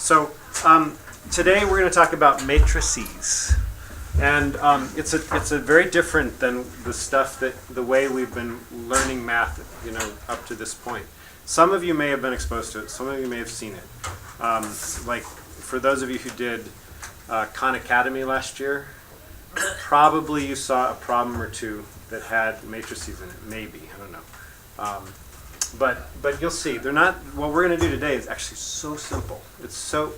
So today we're going to talk about matrices, and it's a very different than the stuff that the way we've been learning math, up to this point. Some of you may have been exposed to it. Some of you may have seen it. Like for those of you who did Khan Academy last year, probably you saw a problem or two that had matrices in it. Maybe, I don't know. But you'll see, they're not. What we're going to do today is actually so simple. It's so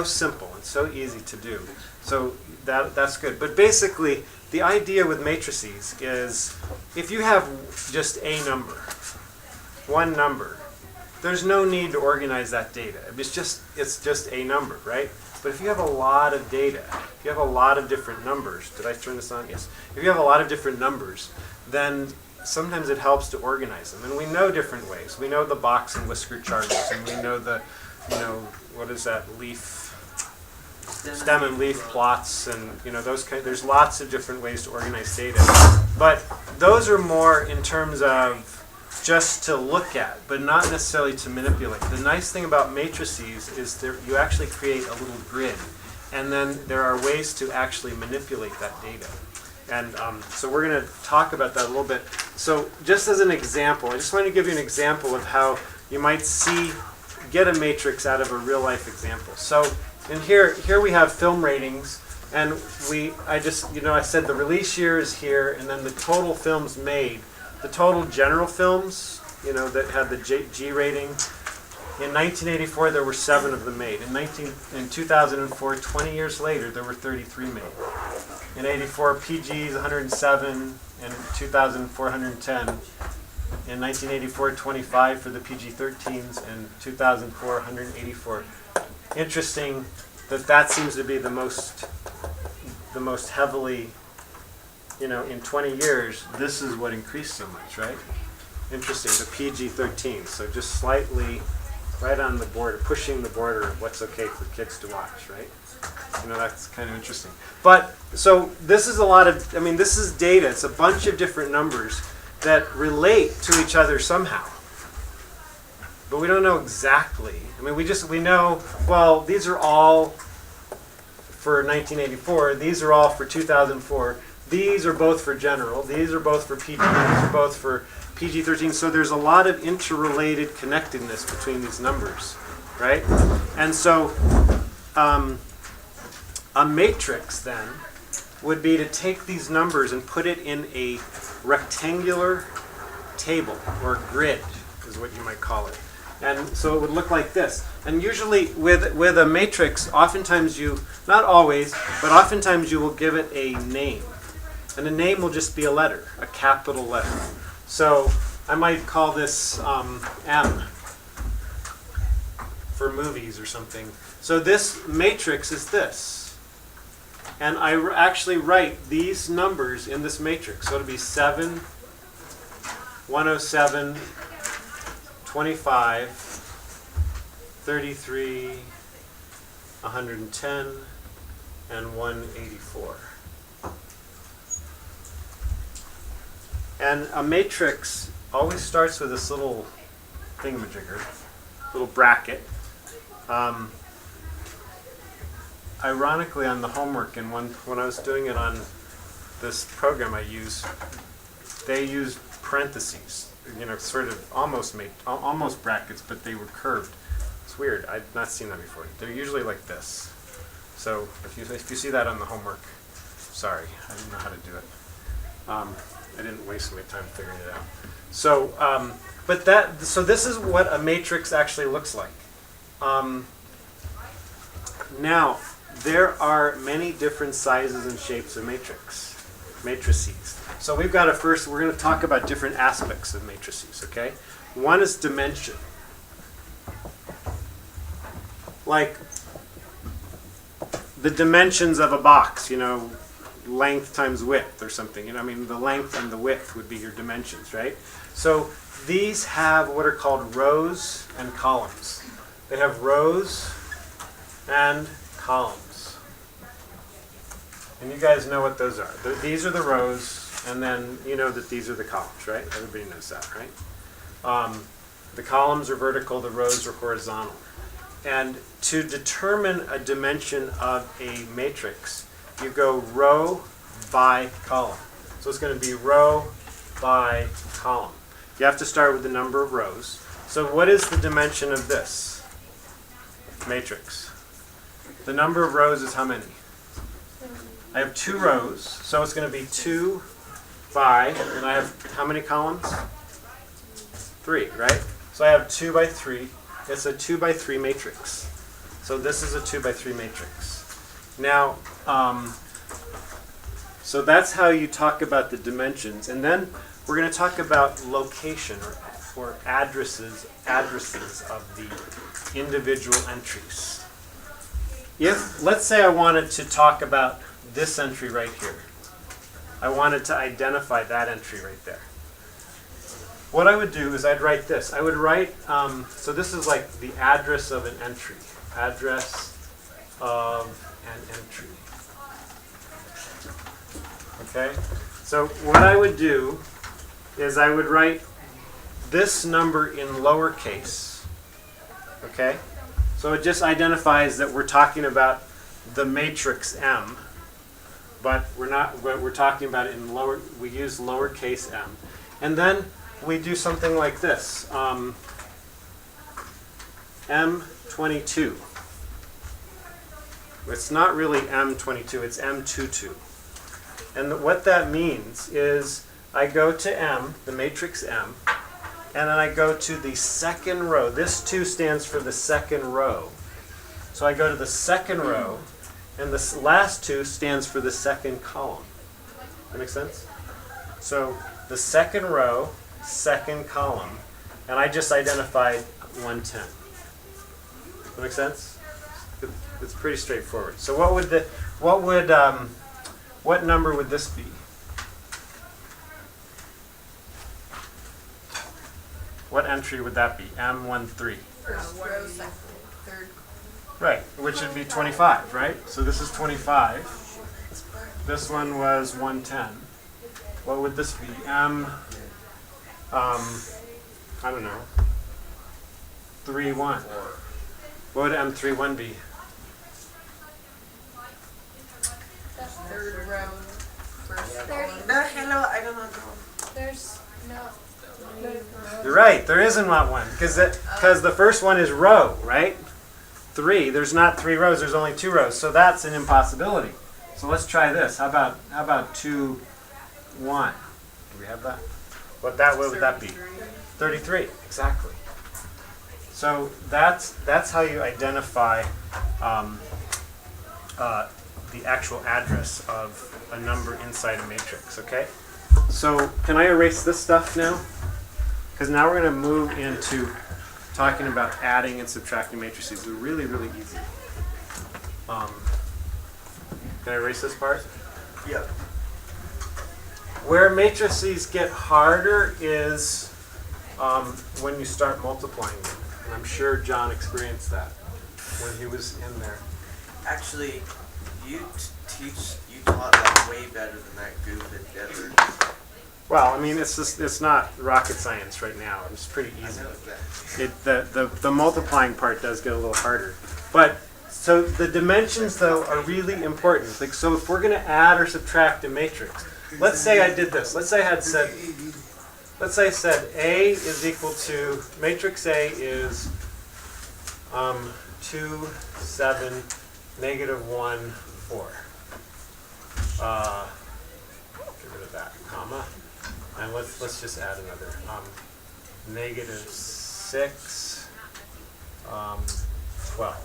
simple and so easy to do. So that's good. But basically, the idea with matrices is if you have just a number, one number, there's no need to organize that data. It's just a number, right? But if you have a lot of data, if you have a lot of different numbers, did I turn this on? Yes. If you have a lot of different numbers, then sometimes it helps to organize them. And we know different ways. We know the box and whisker charts, and we know the, what is that, stem and leaf plots, and those kind. There's lots of different ways to organize data. But those are more in terms of just to look at, but not necessarily to manipulate. The nice thing about matrices is that you actually create a little grid, and then there are ways to actually manipulate that data. And so we're going to talk about that a little bit. So just as an example, I just want to give you an example of how you might get a matrix out of a real life example. So in here we have film ratings, and I said the release year is here, and then the total films made. The total general films, that had the G rating, in 1984 there were 7 of them made. In 2004, 20 years later, there were 33 made. In 84, PGs 107, and in 2004, 110. In 1984, 25 for the PG-13s, and 2004, 184. Interesting that seems to be the most heavily. In 20 years, this is what increased so much, right? Interesting, the PG-13, so just slightly right on the border, pushing the border of what's okay for kids to watch, right? That's kind of interesting. But, so this is this is data. It's a bunch of different numbers that relate to each other somehow. But we don't know exactly. We know, well, these are all for 1984. These are all for 2004. These are both for general. These are both for PG. These are both for PG-13. So there's a lot of interrelated connectedness between these numbers, right? And so a matrix then would be to take these numbers and put it in a rectangular table or grid, is what you might call it. And so it would look like this. And usually with a matrix, oftentimes not always, but oftentimes you will give it a name. And the name will just be a letter, a capital letter. So I might call this M for movies or something. So this matrix is this. And I actually write these numbers in this matrix. So it'll be 7, 107, 25, 33, 110, and 184. And a matrix always starts with this little thingamajigger, little bracket. Ironically, on the homework, and when I was doing it on this program they used parentheses, sort of almost brackets, but they were curved. It's weird. I've not seen that before. They're usually like this. So if you see that on the homework, sorry, I didn't know how to do it. I didn't waste my time figuring it out. So, so this is what a matrix actually looks like. Now, there are many different sizes and shapes of matrices. So we're going to talk about different aspects of matrices, okay? One is dimension. Like the dimensions of a box, length times width or something. The length and the width would be your dimensions, right? So these have what are called rows and columns. They have rows and columns. And you guys know what those are. These are the rows, and then you know that these are the columns, right? Everybody knows that, right? The columns are vertical, the rows are horizontal. And to determine a dimension of a matrix, you go row by column. So it's going to be row by column. You have to start with the number of rows. So what is the dimension of this matrix? The number of rows is how many? I have 2 rows, so it's going to be 2 by, and I have how many columns? 3, right? So I have 2 by 3. It's a 2 by 3 matrix. So this is a 2 by 3 matrix. Now, so that's how you talk about the dimensions. And then we're going to talk about location or addresses of the individual entries. If, let's say I wanted to talk about this entry right here. I wanted to identify that entry right there. What I would do is I'd write this. I would write, so this is like the address of an entry. Address of an entry. Okay? So what I would do is I would write this number in lowercase. Okay? So it just identifies that we're talking about the matrix M, but we're talking about it in we use lowercase m. And then we do something like this. M22. It's not really M22, it's M22. And what that means is I go to M, the matrix M, and then I go to the second row. This 2 stands for the second row. So I go to the second row, and this last 2 stands for the second column. That makes sense? So the second row, second column, and I just identified 110. That make sense? It's pretty straightforward. So what number would this be? What entry would that be? M13. First row, second, third. Right, which would be 25, right? So this is 25. This one was 110. What would this be? I don't know. 31. What would M31 be? Third row, first 30. column. Hello, I don't know. There's no. You're right, there isn't not one. Because the first one is row, right? 3. There's not 3 rows, there's only 2 rows. So that's an impossibility. So let's try this. How about 2, 1? Do we have that? What would that be? 33, exactly. So that's how you identify the actual address of a number inside a matrix, okay? So can I erase this stuff now? Because now we're going to move into talking about adding and subtracting matrices. They're really, really easy. Can I erase this part? Yep. Where matrices get harder is when you start multiplying them. And I'm sure John experienced that when he was in there. Actually, you taught that way better than that goof had ever. Well, I mean, it's not rocket science right now. It's pretty easy. I know that. The multiplying part does get a little harder. But so the dimensions though are really important. Like, so if we're going to add or subtract a matrix, let's say I did this. Let's say I said A is equal to, matrix A is 2, 7, negative 1, 4. Get rid of that comma. And let's just add another. Negative 6, 12.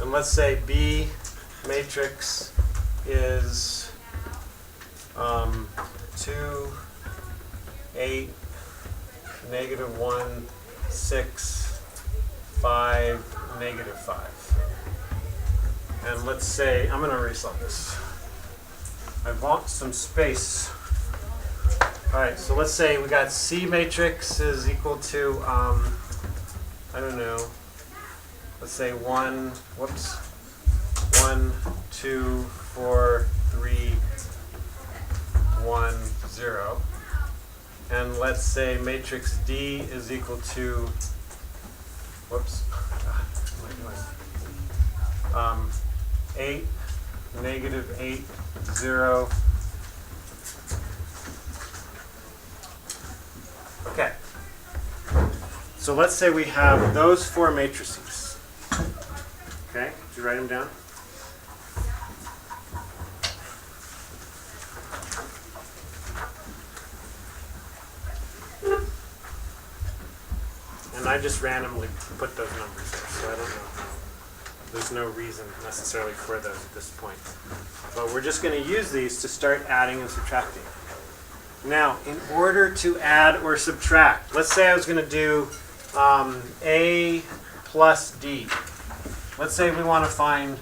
And let's say B matrix is 2, 8, negative 1, 6, 5, negative 5. And let's say, I'm going to erase all this. I want some space. Alright, so let's say we got C matrix is equal to, I don't know, let's say 1, 2, 4, 3, 1, 0. And let's say matrix D is equal to, 8, negative 8, 0. Okay. So let's say we have those 4 matrices. Okay, did you write them down? And I just randomly put those numbers there, so I don't know. There's no reason necessarily for those at this point. But we're just going to use these to start adding and subtracting. Now, in order to add or subtract, let's say I was going to do A plus D. Let's say we want to find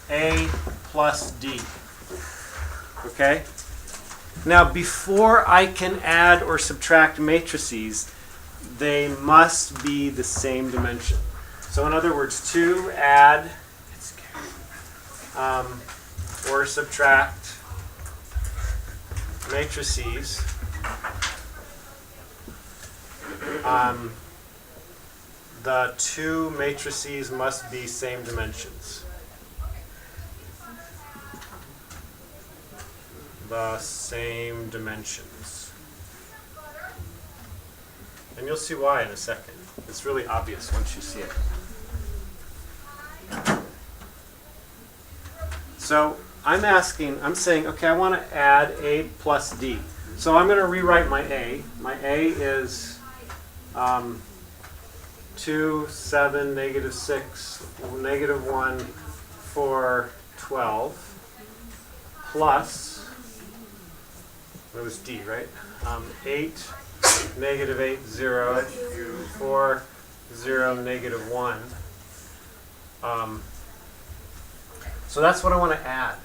A plus D. Okay? Now, before I can add or subtract matrices, they must be the same dimension. So in other words, to add or subtract matrices, the 2 matrices must be same dimensions. The same dimensions. And you'll see why in a second. It's really obvious once you see it. So I'm saying, okay, I want to add A plus D. So I'm going to rewrite my A. My A is 2, 7, negative 6, negative 1, 4, 12, plus, it was D, right? 8, negative 8, 0, 4, 0, negative 1. So that's what I want to add.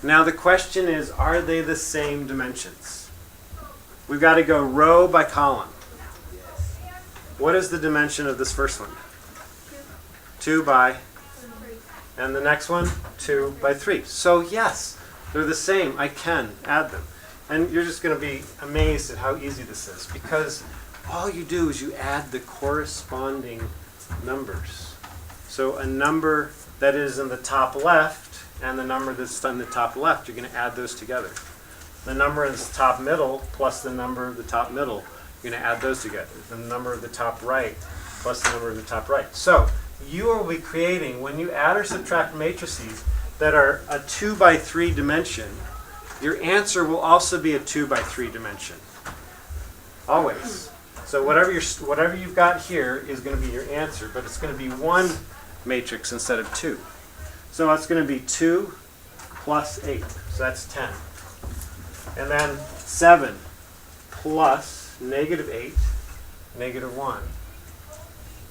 Now the question is, are they the same dimensions? We've got to go row by column. What is the dimension of this first one? 2 by, and the next one? 2 by 3. So yes, they're the same. I can add them. And you're just going to be amazed at how easy this is, because all you do is you add the corresponding numbers. So a number that is in the top left and the number that's in the top left, you're going to add those together. The number in the top middle plus the number of the top middle, you're going to add those together. The number of the top right plus the number of the top right. So you will be creating, when you add or subtract matrices that are a 2 by 3 dimension, your answer will also be a 2 by 3 dimension. Always. So whatever you've got here is going to be your answer, but it's going to be 1 matrix instead of 2. So that's going to be 2 plus 8. So that's 10. And then 7 plus negative 8, negative 1.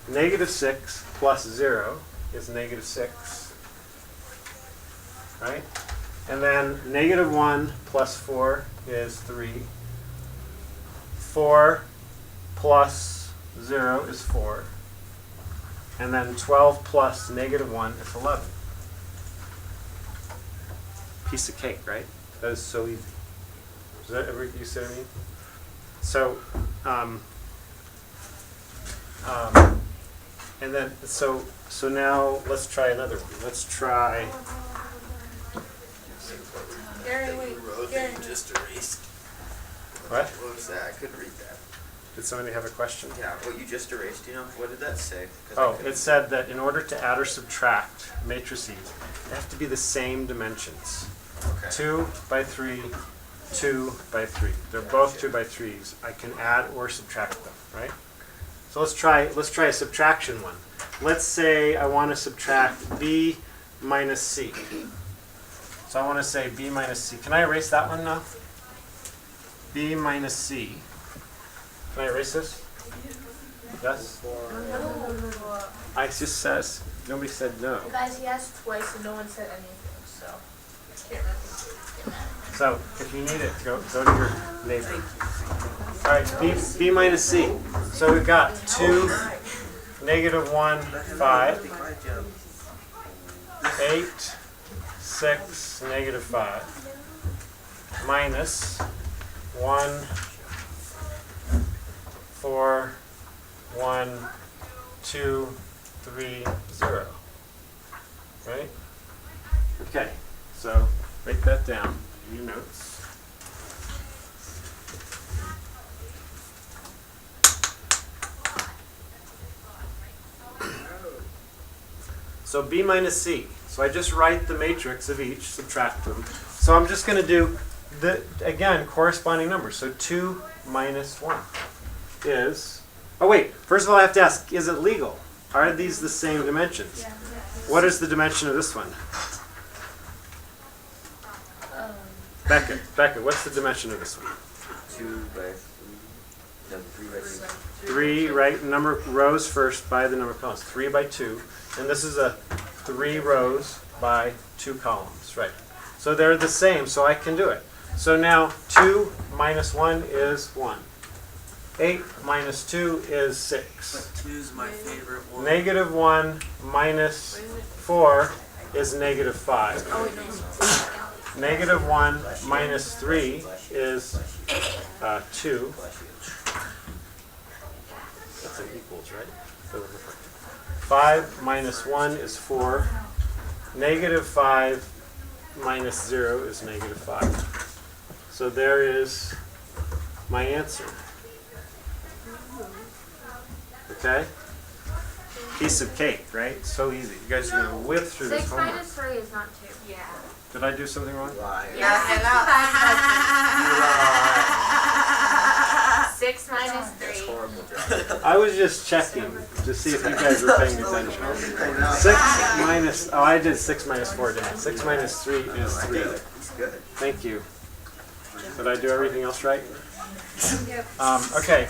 Negative 6 plus 0 is negative 6. Right? And then negative 1 plus 4 is 3. 4 plus 0 is 4. And then 12 plus negative 1 is 11. Piece of cake, right? That is so easy. Does that ever, you see what I mean? So, and then, so now let's try another one. Let's try. Gary, wait. Gary. You just erased. What? What was that? I couldn't read that. Did somebody have a question? Yeah, what you just erased, you know, what did that say? 'Cause Oh, it said that in order to add or subtract matrices, they have to be the same dimensions. Okay. 2 by 3, 2 by 3. They're both 2 by 3s. I can add or subtract them, right? So let's try a subtraction one. Let's say I want to subtract B minus C. So I want to say B minus C. Can I erase that one now? B minus C. Can I erase this? Yes? I just says, nobody said no. Guys, he asked twice and no one said anything, so can't really. So if you need it, go to your neighbor. All right, B minus C. So we've got 2, negative 1, 5, 8, 6, negative 5, minus 1, 4, 1, 2, 3, 0. Right? Okay, so write that down in your notes. So B minus C. So I just write the matrix of each, subtract them. So I'm just going to do, again, corresponding numbers. So 2 minus 1 is, oh wait, first of all I have to ask, is it legal? Are these the same dimensions? Yeah. What is the dimension of this one? Becca, what's the dimension of this one? 2 by 3. No, 3 by 2. 3, right? Number of rows first by the number of columns. 3 by 2. And this is a 3 rows by 2 columns, right? So they're the same, so I can do it. So now 2 minus 1 is 1. 8 minus 2 is 6. But 2's my favorite one. Negative 1 minus 4 is negative 5. Oh, wait, no. Negative 1 minus 3 is 2. That's an equals, right? 5 minus 1 is 4. Negative 5 minus 0 is negative 5. So there is my answer. Okay? Piece of cake, right? So easy. You guys are going to whip through this 6 homework. minus 3 is not 2. Yeah. Did I do something wrong? Liar. Six minus 3. That's horrible. I was just checking to see if you guys were paying attention. 6 minus, oh, I did 6 minus 4, didn't I? 6 minus 3 is 3. It's good. Thank you. Did I do everything else right? Yep. Okay.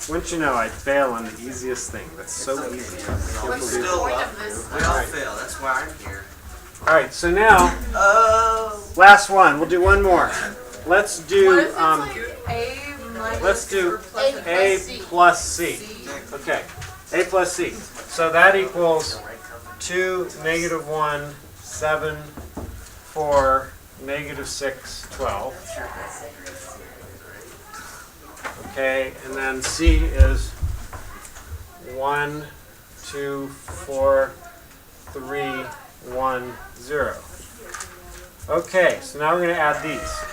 Wouldn't you know, I fail on the easiest thing. That's so easy. I can't We believe still it. love you. We all fail. That's why I'm here. All right, so now, Oh. last one. We'll do one more. Let's What do, if it's like A minus let's do or plus A C? plus C. Okay, A plus C. So that equals 2, negative 1, 7, 4, negative 6, 12. Okay, and then C is 1, 2, 4, 3, 1, 0. Okay, so now we're going to add these.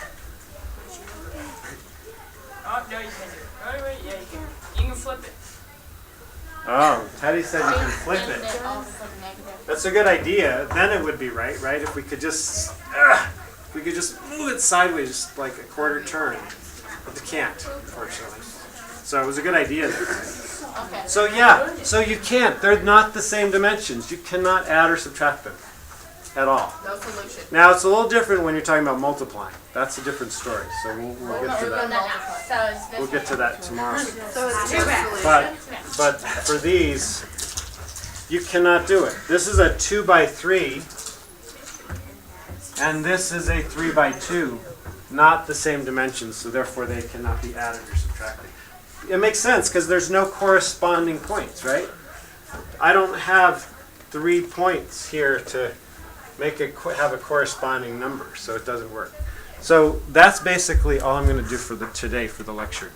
Oh, no, you can do it. Wait, yeah, you can. You can flip it. Oh, Teddy said you can flip it. That's a good idea. Then it would be right? If we could just move it sideways, just like a quarter turn. But they can't, unfortunately. So it was a good idea there. Okay. So yeah, so you can't. They're not the same dimensions. You cannot add or subtract them at all. No solution. Now it's a little different when you're talking about multiplying. That's a different story. So we'll get to that. We'll get to that tomorrow. So it's 2 solutions. But for these, you cannot do it. This is a 2 by 3, and this is a 3 by 2. Not the same dimensions, so therefore they cannot be added or subtracted. It makes sense because there's no corresponding points, right? I don't have 3 points here to have a corresponding number, so it doesn't work. So that's basically all I'm going to do for today for the lecture.